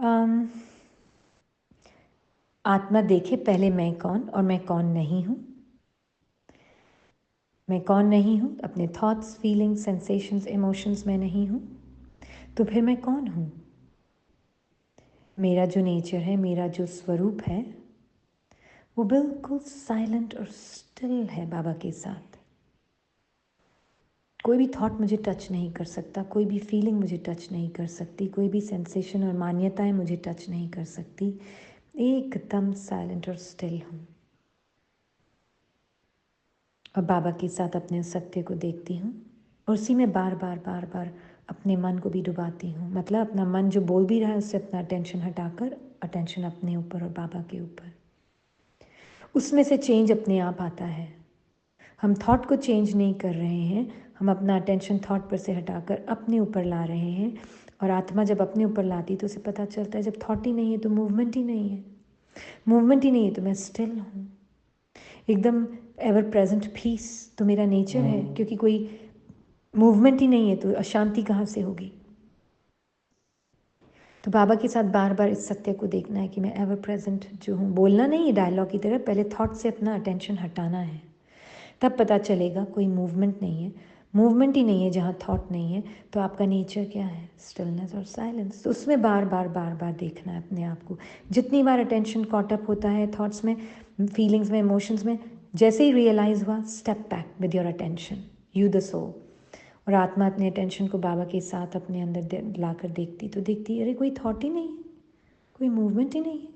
अम, आत्मा देखे पहले मैं कौन और मैं कौन नहीं हूँ। मैं कौन नहीं हूँ, अपने थॉट्स, फीलिंग्स, सेंसेशंस, इमोशंस में नहीं हूँ, तो फिर मैं कौन हूँ? मेरा जो नेचर है, मेरा जो स्वरूप है, वो बिल्कुल साइलेंट और स्टिल है बाबा के साथ। कोई भी थॉट मुझे टच नहीं कर सकता, कोई भी फीलिंग मुझे टच नहीं कर सकती, कोई भी सेंसेशन और मान्यताएं मुझे टच नहीं कर सकती। एकदम साइलेंट और स्टिल हूँ और बाबा के साथ अपने सत्य को देखती हूँ और उसी में बार बार बार बार अपने मन को भी डुबाती हूँ। मतलब अपना मन जो बोल भी रहा है उससे अपना अटेंशन हटाकर अटेंशन अपने ऊपर और बाबा के ऊपर, उसमें से चेंज अपने आप आता है। हम थॉट को चेंज नहीं कर रहे हैं, हम अपना अटेंशन थॉट पर से हटाकर अपने ऊपर ला रहे हैं। और आत्मा जब अपने ऊपर लाती तो उसे पता चलता है जब थॉट ही नहीं है तो मूवमेंट ही नहीं है, मूवमेंट ही नहीं है तो मैं स्टिल हूँ। एकदम एवर प्रेजेंट पीस तो मेरा नेचर है, क्योंकि कोई मूवमेंट ही नहीं है तो अशांति कहाँ से होगी। तो बाबा के साथ बार बार इस सत्य को देखना है कि मैं एवर प्रेजेंट जो हूँ। बोलना नहीं है डायलॉग की तरह, पहले थॉट से अपना अटेंशन हटाना है, तब पता चलेगा कोई मूवमेंट नहीं है। मूवमेंट ही नहीं है जहाँ थॉट नहीं है, तो आपका नेचर क्या है? स्टिलनेस और साइलेंस। तो उसमें बार बार बार बार देखना है अपने आप को। जितनी बार अटेंशन कॉट अप होता है थॉट्स में, फीलिंग्स में, इमोशंस में, जैसे ही रियलाइज हुआ, step back with your attention, you the soul. और आत्मा अपने अटेंशन को बाबा के साथ अपने अंदर लाकर देखती तो देखती, अरे कोई थॉट ही नहीं है, कोई मूवमेंट ही नहीं है,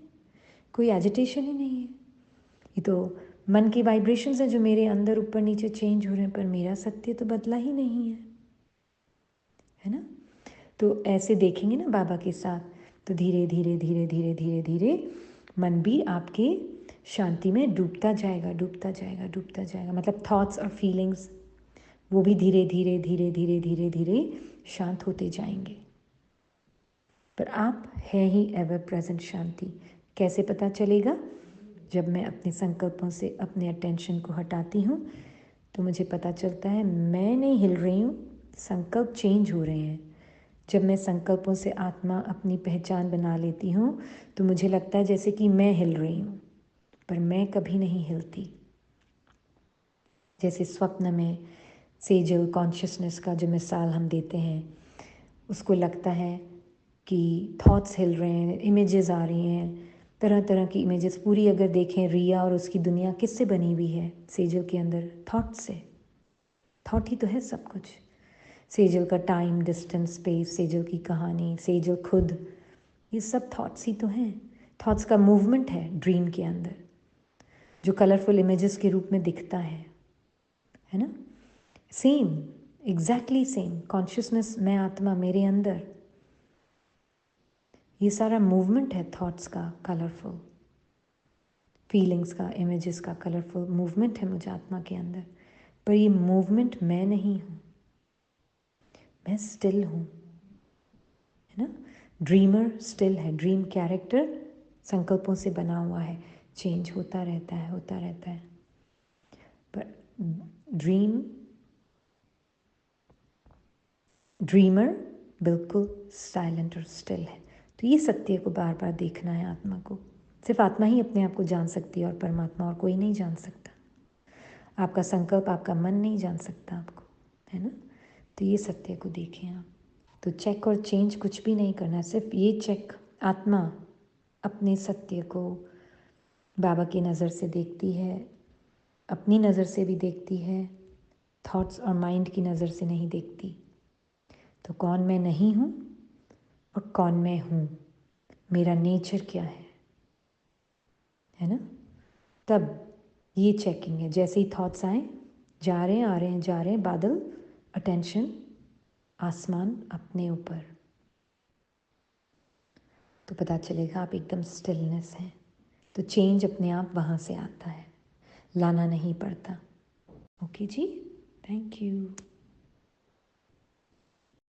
कोई एजिटेशन ही नहीं है। ये तो मन की वाइब्रेशंस हैं जो मेरे अंदर ऊपर नीचे चेंज हो रहे हैं, पर मेरा सत्य तो बदला ही नहीं है ना। तो ऐसे देखेंगे ना बाबा के साथ, तो धीरे धीरे धीरे धीरे धीरे धीरे मन भी आपके शांति में डूबता जाएगा, डूबता जाएगा, डूबता जाएगा। मतलब थॉट्स और फीलिंग्स वो भी धीरे धीरे धीरे धीरे धीरे धीरे शांत होते जाएंगे। पर आप है ही एवर प्रेजेंट शांति। कैसे पता चलेगा? जब मैं अपने संकल्पों से अपने अटेंशन को हटाती हूँ तो मुझे पता चलता है मैं नहीं हिल रही हूँ, संकल्प चेंज हो रहे हैं। जब मैं संकल्पों से आत्मा अपनी पहचान बना लेती हूँ तो मुझे लगता है जैसे कि मैं हिल रही हूँ, पर मैं कभी नहीं हिलती। जैसे स्वप्न में सेजल कॉन्शियसनेस का जो मिसाल हम देते हैं, उसको लगता है कि थॉट्स हिल रहे हैं, इमेजेस आ रही हैं, तरह तरह की इमेजेस। पूरी अगर देखें रिया और उसकी दुनिया किससे बनी हुई है सेजल के अंदर? थॉट से। थॉट ही तो है सब कुछ। सेजल का टाइम, डिस्टेंस, स्पेस, सेजल की कहानी, सेजल खुद, ये सब थॉट्स ही तो हैं। थॉट्स का मूवमेंट है ड्रीम के अंदर जो कलरफुल इमेजेस के रूप में दिखता है ना। सेम, एग्जैक्टली सेम कॉन्शियसनेस, मैं आत्मा, मेरे अंदर ये सारा मूवमेंट है थॉट्स का, कलरफुल फीलिंग्स का, इमेजेस का कलरफुल मूवमेंट है मुझे आत्मा के अंदर। पर ये मूवमेंट मैं नहीं हूँ, मैं स्टिल हूँ, है ना। ड्रीमर स्टिल है, ड्रीम कैरेक्टर संकल्पों से बना हुआ है, चेंज होता रहता है, होता रहता है। पर ड्रीमर बिल्कुल साइलेंट और स्टिल है। तो ये सत्य को बार बार देखना है आत्मा को। सिर्फ आत्मा ही अपने आप को जान सकती है और परमात्मा और कोई नहीं जान सकता। आपका संकल्प, आपका मन नहीं जान सकता आपको, है ना। तो ये सत्य को देखें आप। तो चेक और चेंज कुछ भी नहीं करना, सिर्फ ये चेक, आत्मा अपने सत्य को बाबा की नज़र से देखती है, अपनी नज़र से भी देखती है, थॉट्स और माइंड की नज़र से नहीं देखती। तो कौन मैं नहीं हूँ और कौन मैं हूँ, मेरा नेचर क्या है ना। तब ये चेकिंग है। जैसे ही थॉट्स आए, जा रहे हैं, आ रहे हैं, जा रहे हैं, बादल, अटेंशन, आसमान अपने ऊपर, तो पता चलेगा आप एकदम स्टिलनेस हैं। तो चेंज अपने आप वहाँ से आता है, लाना नहीं पड़ता। ओके जी, थैंक यू।